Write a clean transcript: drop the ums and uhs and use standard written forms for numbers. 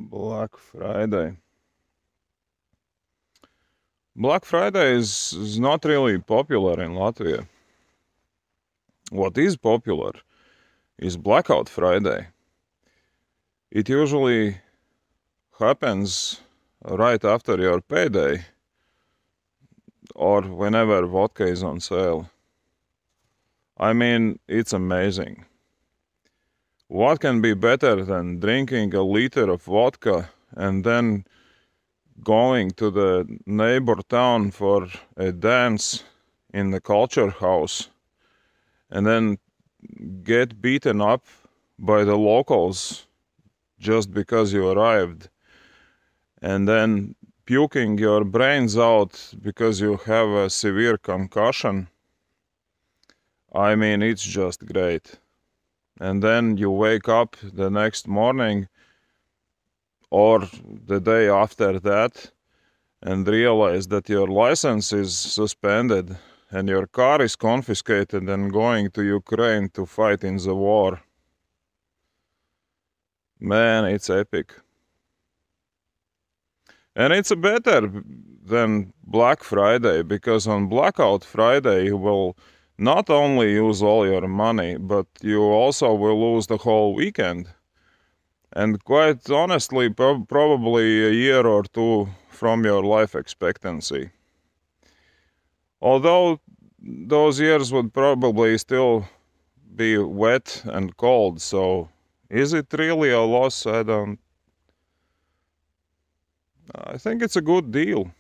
Black Friday. Black Friday is not really popular in Latvia. What is popular is Blackout Friday. It usually happens right after your payday or whenever vodka is on sale. I mean, it's amazing. What can be better than drinking a liter of vodka and then going to the neighbor town for a dance in the culture house and then get beaten up by the locals just because you arrived, and then puking your brains out because you have a severe concussion? I mean, it's just great. And then you wake up the next morning or the day after that and realize that your license is suspended and your car is confiscated and going to Ukraine to fight in the war. Man, it's epic. And it's better than Black Friday, because on Blackout Friday you will not only use all your money, but you also will lose the whole weekend. And quite honestly, probably a year or two from your life expectancy. Although those years would probably still be wet and cold, so is it really a loss? I think it's a good deal.